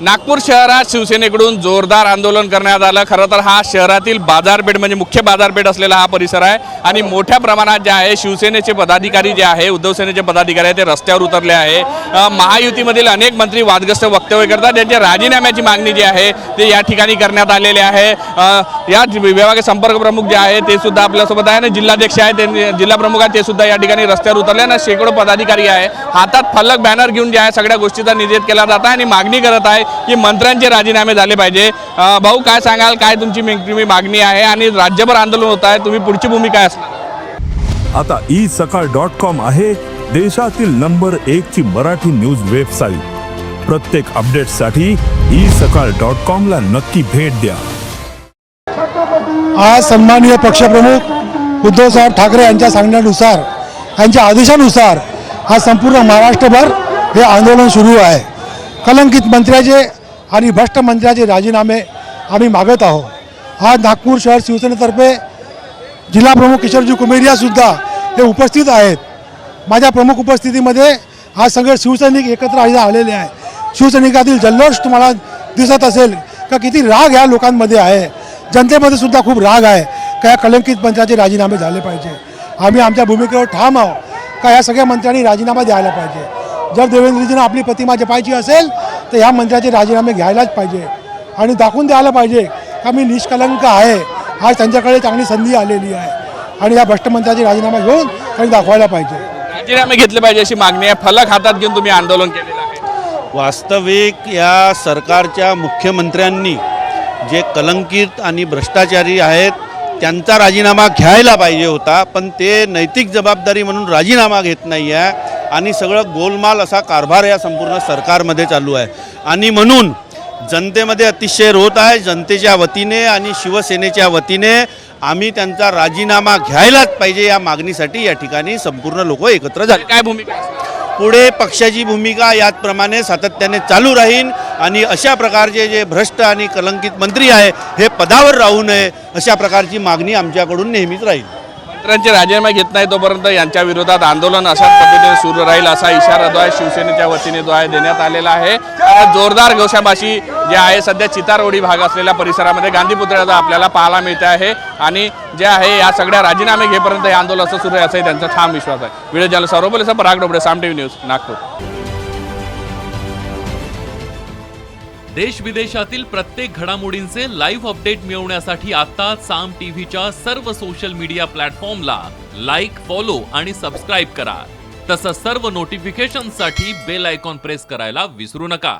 नागपूर शहरात शिवसेनेकडून जोरदार आंदोलन करण्यात आलं। खरं तर हा शहरातील बाजारपेठ म्हणजे मुख्य बाजारपेठ असलेला हा परिसर आहे आणि मोठ्या प्रमाणात जे आहे शिवसेनेचे पदाधिकारी जे आहे उद्धव सेनेचे पदाधिकारी आहे ते रस्त्यावर उतरले आहे। महायुतीमधील अनेक मंत्री वादग्रस्त वक्तव्य करतात, त्यांच्या राजीनाम्याची मागणी जी आहे ते या ठिकाणी करण्यात आलेले आहे। या विभागीय संपर्क प्रमुख जे आहे ते सुद्धा आपल्यासोबत आहे आणि जिल्हाध्यक्ष आहेत ते जिल्हा प्रमुख आहेत ते सुद्धा या ठिकाणी रस्त्यावर उतरले आणि शेकडो पदाधिकारी आहे हातात फलक बॅनर घेऊन जे आहे सगळ्या गोष्टीचा निषेध केला जात आहे आणि मागणी करत आहे की मंत्र्यांचे राजीनामे झाले पाहिजे। भाऊ काय सांगाल, काय तुमची मागणी आहे आणि राज्यभर आंदोलन होत आहे, तुम्ही पुढची भूमिका काय असणार? आता isakal.com आहे देशातील नंबर 1 ची मराठी न्यूज वेबसाईट। प्रत्येक अपडेटसाठी isakal.com ला नक्की भेट द्या। आज सन्माननीय पक्षप्रमुख उद्धवसाहेब ठाकरे यांच्या सांगण्यानुसार यांच्या आदेशानुसार आज संपूर्ण महाराष्ट्रभर हे आंदोलन सुरू आहे। कलंकित मंत्र्याचे आणि भ्रष्ट मंत्र्याचे राजीनामे आम्ही मागत आहोत। आज नागपूर शहर शिवसेनेतर्फे जिल्हाप्रमुख किशोरजी कुमेरियासुद्धा हे उपस्थित आहेत। माझ्या प्रमुख उपस्थितीमध्ये आज सगळे शिवसैनिक एकत्र आलेले आहे। शिवसैनिकातील जल्लोष तुम्हाला दिसत असेल का किती राग या लोकांमध्ये आहे। जनतेमध्ये सुद्धा खूप राग आहे का या कलंकित मंत्र्याचे राजीनामे झाले पाहिजे। आम्ही आमच्या भूमिकेवर ठाम आहोत का या सगळ्या मंत्र्यांनी राजीनामा द्यायला पाहिजे। जर देवेंद्रजींना आपली प्रतिमा जपायची असेल तर ह्या मंत्र्याचे राजीनामे घ्यायलाच पाहिजे आणि दाखवून द्यायला पाहिजे का मी निष्कलंक आहे। आज त्यांच्याकडे चांगली संधी आलेली आहे आणि या भ्रष्ट मंत्र्याचे राजीनामा घेऊन त्यांनी दाखवायला पाहिजे। राजीनामे घेतले पाहिजे अशी मागणी आहे। फलक हातात घेऊन तुम्ही आंदोलन केलेलं आहे। वास्तविक या सरकारच्या मुख्यमंत्र्यांनी जे कलंकित आणि भ्रष्टाचारी आहेत त्यांचा राजीनामा घ्यायला पाहिजे होता, पण ते नैतिक जबाबदारी म्हणून राजीनामा घेत नाही आहे आणि सगळं गोलमाल असा कारभार या संपूर्ण सरकारमध्ये चालू आहे आणि म्हणून जनतेमध्ये अतिशय रोष आहे। जनतेच्या वतीने आणि शिवसेनेच्या वतीने आम्ही त्यांचा राजीनामा घ्यायलाच पाहिजे या मागणीसाठी या ठिकाणी संपूर्ण लोक एकत्र झाले। काय भूमिका? पुढे पक्षाची भूमिका याचप्रमाणे सातत्याने चालू राहील आणि अशा प्रकारचे जे भ्रष्ट आणि कलंकित मंत्री आहे हे पदावर राहू नये अशा प्रकारची मागणी आमच्याकडून नेहमीच राहील। मंत्र्यांचे राजीनामे घेत नाही तोपर्यंत यांच्या विरोधात आंदोलन अशाच पद्धतीने सुरू राहील असा इशारा जो आहे शिवसेनेच्या वतीने जो आहे देण्यात आलेला आहे। जोरदार घोषाबाजी जे आहे सध्या चितारवडी भाग असलेल्या परिसरामध्ये गांधी पुतळ्याचा आपल्याला पाहायला मिळत आहे आणि जे आहे या सगळ्या राजीनामे घेपर्यंत हे आंदोलन असं सुरू आहे असाही त्यांचा ठाम विश्वास आहे। व्हिडिओ जर्नलिस्ट सौरभ बोलेसह पराग डोबळे, साम टीव्ही न्यूज, नागपूर। देश विदेशातील प्रत्येक घडामोडींचे लाईव्ह अपडेट मिळवण्यासाठी आता साम टीव्हीच्या सर्व सोशल मीडिया प्लॅटफॉर्मला लाईक, फॉलो आणि सबस्क्राईब करा। तसंच सर्व नोटिफिकेशनसाठी बेल आयकॉन प्रेस करायला विसरू नका।